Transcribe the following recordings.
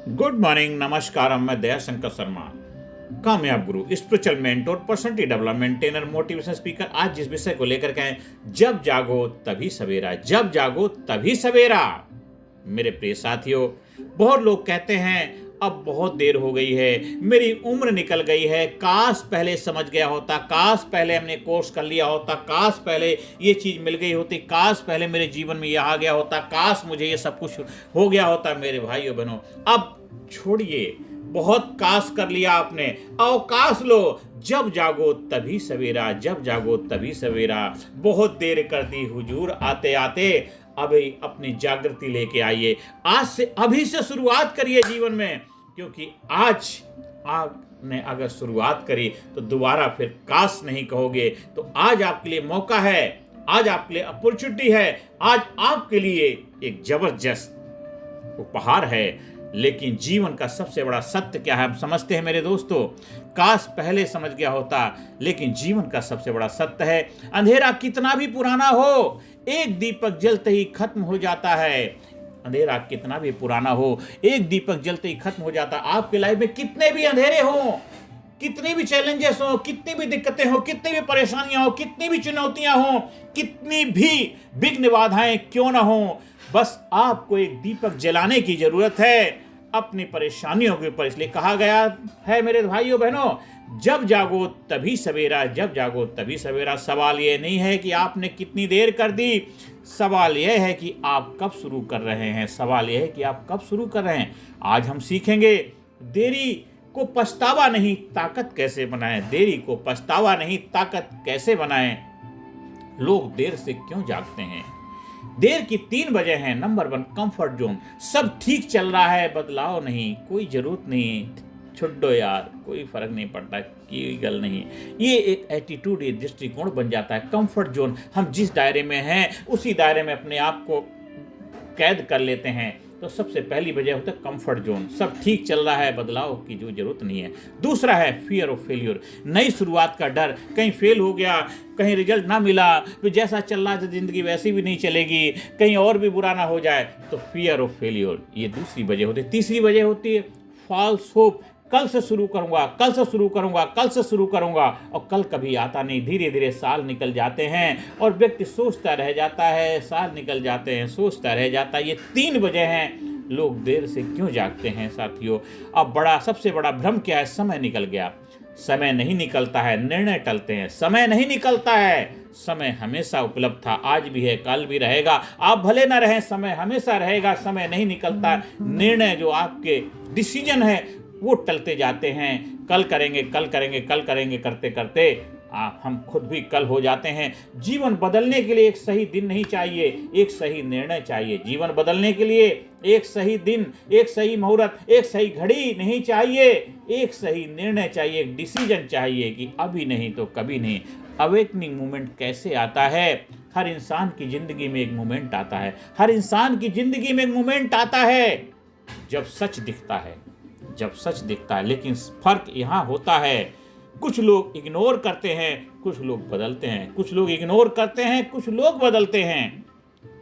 Good morning, नमस्कार। मैं दयाशंकर शर्मा, कामयाब गुरु, spiritual mentor, personality development trainer, motivation speaker. आज जिस विषय को लेकर के आए, जब जागो तभी सवेरा, जब जागो तभी सवेरा। मेरे प्रिय साथियों, बहुत लोग कहते हैं अब बहुत देर हो गई है, मेरी उम्र निकल गई है, काश पहले समझ गया होता, काश पहले हमने कोर्स कर लिया होता, काश पहले ये चीज़ मिल गई होती, काश पहले मेरे जीवन में यह आ गया होता, काश मुझे ये सब कुछ हो गया होता। मेरे भाइयों बहनों, अब छोड़िए, बहुत काश कर लिया आपने, अवकाश लो। जब जागो तभी सवेरा, जब जागो तभी सवेरा। बहुत देर कर दी हुजूर आते आते, अभी अपनी जागृति लेके आइए। आज से, अभी से शुरुआत करिए जीवन में, क्योंकि आज आपने अगर शुरुआत करी तो दोबारा फिर काश नहीं कहोगे। तो आज आपके लिए मौका है, आज आपके लिए अपॉर्चुनिटी है, आज आपके लिए एक जबरदस्त उपहार है। लेकिन जीवन का सबसे बड़ा सत्य क्या है, हम समझते हैं मेरे दोस्तों? काश पहले समझ गया होता। लेकिन जीवन का सबसे बड़ा सत्य है, अंधेरा कितना भी पुराना हो, एक दीपक जलते ही खत्म हो जाता है। अंधेरा कितना भी पुराना हो, एक दीपक जलते ही खत्म हो जाता है। आपके लाइफ में कितने भी अंधेरे हों, कितनी भी चैलेंजेस हो, कितनी भी दिक्कतें हो, कितनी भी परेशानियां हो, कितनी भी चुनौतियां हो, कितनी भी विघ्न बाधाएं क्यों ना हो, बस आपको एक दीपक जलाने की जरूरत है अपनी परेशानियों के ऊपर। इसलिए कहा गया है मेरे भाइयों बहनों, जब जागो तभी सवेरा, जब जागो तभी सवेरा। सवाल यह नहीं है कि आपने कितनी देर कर दी, सवाल यह है कि आप कब शुरू कर रहे हैं, सवाल यह है कि आप कब शुरू कर रहे हैं। आज हम सीखेंगे देरी को पछतावा नहीं, ताकत कैसे बनाएं, देरी को पछतावा नहीं, ताकत कैसे बनाएं। लोग देर से क्यों जागते हैं? देर की 3 वजह हैं। Number 1, comfort zone. सब ठीक चल रहा है, बदलाव नहीं, कोई जरूरत नहीं, छोड़ो यार, कोई फर्क नहीं पड़ता, कोई गल नहीं। ये एक एटीट्यूड, ये दृष्टिकोण बन जाता है। कंफर्ट जोन, हम जिस दायरे में हैं उसी दायरे में अपने आप को कैद कर लेते हैं। तो सबसे पहली वजह होता है कंफर्ट जोन, सब ठीक चल रहा है, बदलाव की जो जरूरत नहीं है। दूसरा है फियर ऑफ फेल्यूर, नई शुरुआत का डर, कहीं फेल हो गया, कहीं रिजल्ट ना मिला, फिर जैसा चल रहा है तो जिंदगी वैसी भी नहीं चलेगी, कहीं और भी बुरा ना हो जाए, तो फियर ऑफ फेल्यूर, ये दूसरी वजह होती है। तीसरी वजह होती है फॉल्स होप, कल से शुरू करूंगा, कल से शुरू करूंगा, कल से शुरू करूंगा, और कल कभी आता नहीं। धीरे धीरे साल निकल जाते हैं और व्यक्ति सोचता रह जाता है, साल निकल जाते हैं, सोचता रह जाता है। ये 3 वजह हैं लोग देर से क्यों जागते हैं साथियों। अब सबसे बड़ा भ्रम क्या है? समय निकल गया। समय नहीं निकलता है, निर्णय टलते हैं। समय नहीं निकलता है, समय हमेशा उपलब्ध था, आज भी है, कल भी रहेगा। आप भले ना रहें, समय हमेशा रहेगा। समय नहीं निकलता है, निर्णय जो आपके डिसीजन है वो टलते जाते हैं। कल करेंगे, कल करेंगे, कल करेंगे करते करते हम खुद भी कल हो जाते हैं। जीवन बदलने के लिए एक सही दिन नहीं चाहिए, एक सही निर्णय चाहिए। जीवन बदलने के लिए एक सही दिन, एक सही मुहूर्त, एक सही घड़ी नहीं चाहिए, एक सही निर्णय चाहिए, एक डिसीजन चाहिए कि अभी नहीं तो कभी नहीं। अवेकनिंग मोमेंट कैसे आता है? हर इंसान की जिंदगी में एक मोमेंट आता है, हर इंसान की जिंदगी में एक मोमेंट आता है जब सच दिखता है, जब सच दिखता है। लेकिन फर्क यहाँ होता है, कुछ लोग इग्नोर करते हैं, कुछ लोग बदलते हैं, कुछ लोग इग्नोर करते हैं, कुछ लोग बदलते हैं।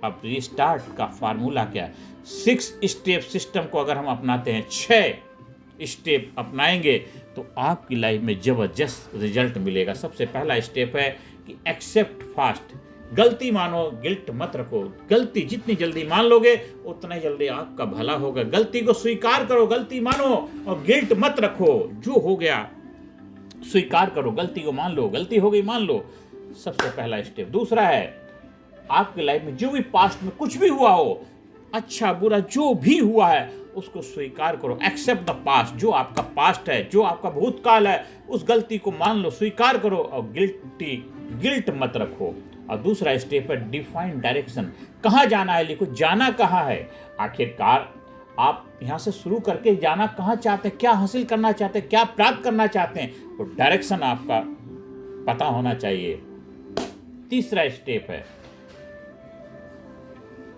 अब रिस्टार्ट का फार्मूला क्या है? 6 स्टेप सिस्टम को अगर हम अपनाते हैं, 6 स्टेप अपनाएंगे तो आपकी लाइफ में जबरदस्त रिजल्ट मिलेगा। सबसे पहला स्टेप है कि एक्सेप्ट फास्ट, गलती मानो, गिल्ट मत रखो। गलती जितनी जल्दी मान लोगे उतना ही जल्दी आपका भला होगा। गलती को स्वीकार करो, गलती मानो और गिल्ट मत रखो। जो हो गया स्वीकार करो, गलती को मान लो, गलती हो गई मान लो। सबसे पहला स्टेप। दूसरा है, आपकी लाइफ में जो भी पास्ट में कुछ भी हुआ हो, अच्छा बुरा जो भी हुआ है, उसको स्वीकार करो। एक्सेप्ट द पास्ट, जो आपका पास्ट है, जो आपका भूतकाल है, उस गलती को मान लो, स्वीकार करो और गिल्ट मत रखो। और दूसरा स्टेप है डिफाइन डायरेक्शन, कहाँ जाना है लिखो, जाना कहाँ है। आखिरकार आप यहाँ से शुरू करके जाना कहाँ चाहते हैं, क्या हासिल करना चाहते हैं, क्या प्राप्त करना चाहते हैं, वो डायरेक्शन आपका पता होना चाहिए। तीसरा स्टेप है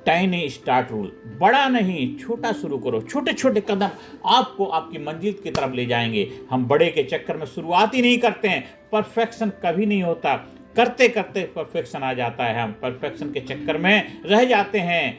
टाइनी स्टार्ट रूल, बड़ा नहीं छोटा शुरू करो। छोटे छोटे कदम आपको आपकी मंजिल की तरफ ले जाएंगे। हम बड़े के चक्कर में शुरुआत ही नहीं करते हैं, परफेक्शन कभी नहीं होता, करते करते परफेक्शन आ जाता है, हम परफेक्शन के चक्कर में रह जाते हैं।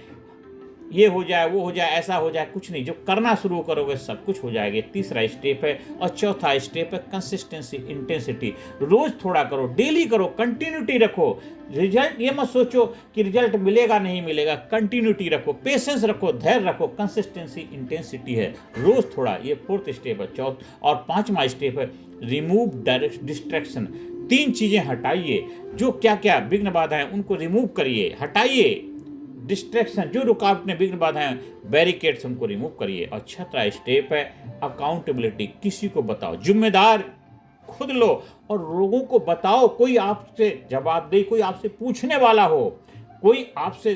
ये हो जाए, वो हो जाए, ऐसा हो जाए, कुछ नहीं। जो करना शुरू करोगे सब कुछ हो जाएगा। तीसरा स्टेप है। और चौथा स्टेप है कंसिस्टेंसी, इंटेंसिटी। रोज थोड़ा करो, डेली करो, कंटिन्यूटी रखो। रिजल्ट ये मत सोचो कि रिजल्ट मिलेगा नहीं मिलेगा, कंटिन्यूटी रखो, पेशेंस रखो, धैर्य रखो। कंसिस्टेंसी इंटेंसिटी है, रोज थोड़ा। ये फोर्थ स्टेप है। और पांचवा स्टेप है रिमूव डिस्ट्रैक्शन। 3 चीजें हटाइए। जो क्या क्या विघ्न बाधाएं उनको रिमूव करिए, हटाइए। डिस्ट्रैक्शन, जो रुकावटें विघ्न बाधाएं, बैरिकेड्स, उनको रिमूव करिए। और छठा स्टेप है अकाउंटेबिलिटी। किसी को बताओ, जिम्मेदार खुद लो और लोगों को बताओ। कोई आपसे जवाब दे, कोई आपसे पूछने वाला हो, कोई आपसे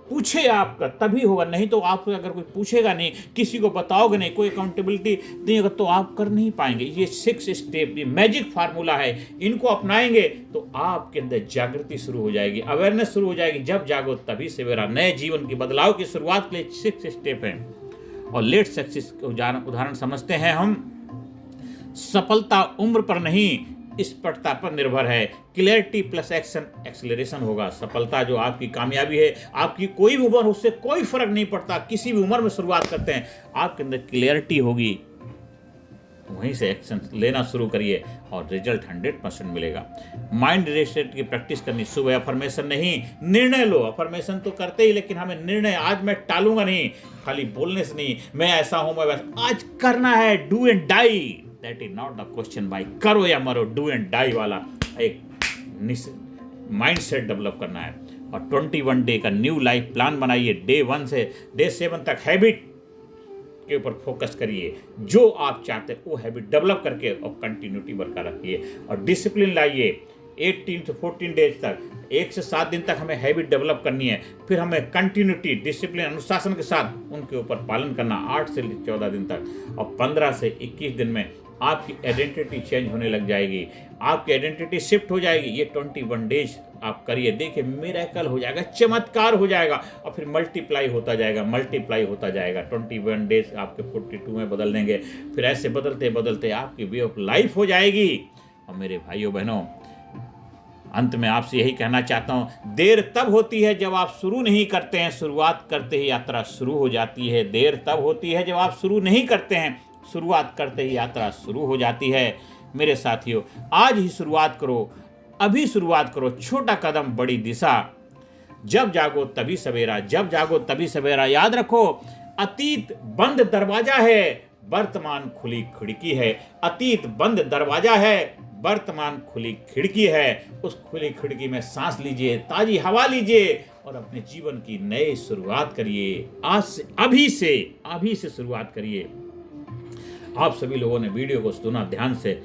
पूछे आपका, तभी होगा। नहीं तो आपको अगर कोई पूछेगा नहीं, किसी को बताओगे नहीं, कोई अकाउंटेबिलिटी नहीं होगा, तो आप कर नहीं पाएंगे। ये 6 स्टेप, ये मैजिक फार्मूला है। इनको अपनाएंगे तो आपके अंदर जागृति शुरू हो जाएगी, अवेयरनेस शुरू हो जाएगी। जब जागो तभी सवेरा। नए जीवन की बदलाव की शुरुआत के लिए 6 स्टेप हैं। और लेट सक्सेस के उदाहरण समझते हैं हम। सफलता उम्र पर नहीं, स्पष्टता पर निर्भर है। क्लैरिटी प्लस एक्शन, एक्सेलरेशन होगा। सफलता जो आपकी कामयाबी है, आपकी कोई भी उम्र, उससे कोई फर्क नहीं पड़ता। किसी भी उम्र में शुरुआत करते हैं, आपके अंदर क्लैरिटी होगी, वहीं से एक्शन लेना शुरू करिए और रिजल्ट 100% मिलेगा। माइंड रिसेट की प्रैक्टिस करनी। सुबह अफर्मेशन नहीं, निर्णय लो। अफर्मेशन तो करते ही, लेकिन हमें निर्णय, आज मैं टालूंगा नहीं, खाली बोलने से नहीं, मैं ऐसा हूं, मैं वैसा। आज करना है, do and die. That is not the question भाई, करो या मरो, डू एंड डाई वाला एक माइंड सेट डेवलप करना है। और 21 डे का न्यू लाइफ प्लान बनाइए। डे 1 से डे 7 तक हैबिट के ऊपर फोकस करिए। जो आप चाहते हैं वो हैबिट डेवलप करके और कंटिन्यूटी बरकरार रखिए। और डिसिप्लिन लाइए। 18 से 14 डेज तक, 1 से 7 दिन तक हमें हैबिट डेवलप करनी है। फिर हमें कंटिन्यूटी, डिसिप्लिन, अनुशासन के साथ उनके ऊपर पालन करना 8 से 14 दिन तक। और 15 से 21 दिन में आपकी आइडेंटिटी चेंज होने लग जाएगी, आपकी आइडेंटिटी शिफ्ट हो जाएगी। ये 21 डेज आप करिए, देखिए मिरेकल हो जाएगा, चमत्कार हो जाएगा। और फिर मल्टीप्लाई होता जाएगा, मल्टीप्लाई होता जाएगा। 21 डेज आपके 42 में बदल देंगे। फिर ऐसे बदलते बदलते आपकी वे ऑफ लाइफ हो जाएगी। और मेरे भाइयों बहनों, अंत में आपसे यही कहना चाहता हूँ, देर तब होती है जब आप शुरू नहीं करते हैं, शुरुआत करते ही यात्रा शुरू हो जाती है। देर तब होती है जब आप शुरू नहीं करते हैं, शुरुआत करते ही यात्रा शुरू हो जाती है। मेरे साथियों, आज ही शुरुआत करो, अभी शुरुआत करो। छोटा कदम बड़ी दिशा। जब जागो तभी सवेरा, जब जागो तभी सवेरा। याद रखो, अतीत बंद दरवाजा है, वर्तमान खुली खिड़की है। अतीत बंद दरवाजा है, वर्तमान खुली खिड़की है। उस खुली खिड़की में सांस लीजिए, ताजी हवा लीजिए और अपने जीवन की नई शुरुआत करिए। आज से, अभी से शुरुआत करिए। आप सभी लोगों ने वीडियो को सुना ध्यान से,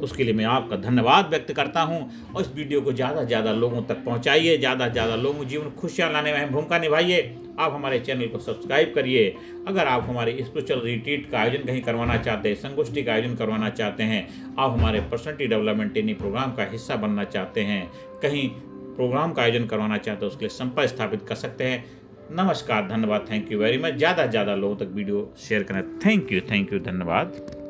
उसके लिए मैं आपका धन्यवाद व्यक्त करता हूं। और इस वीडियो को ज़्यादा से ज़्यादा लोगों तक पहुंचाइए, ज़्यादा से ज़्यादा लोगों के जीवन में खुशियाँ लाने में अहम भूमिका निभाइए। आप हमारे चैनल को सब्सक्राइब करिए। अगर आप हमारे स्पिरिचुअल रिट्रीट का आयोजन कहीं करवाना चाहते हैं, संगोष्ठी का आयोजन करवाना चाहते हैं, आप हमारे पर्सनैलिटी डेवलपमेंट ट्रेनिंग प्रोग्राम का हिस्सा बनना चाहते हैं, कहीं प्रोग्राम का आयोजन करवाना चाहते हैं, उसके लिए संपर्क स्थापित कर सकते हैं। नमस्कार, धन्यवाद, थैंक यू वेरी मच। ज़्यादा से ज़्यादा लोगों तक वीडियो शेयर करें। थैंक यू, धन्यवाद।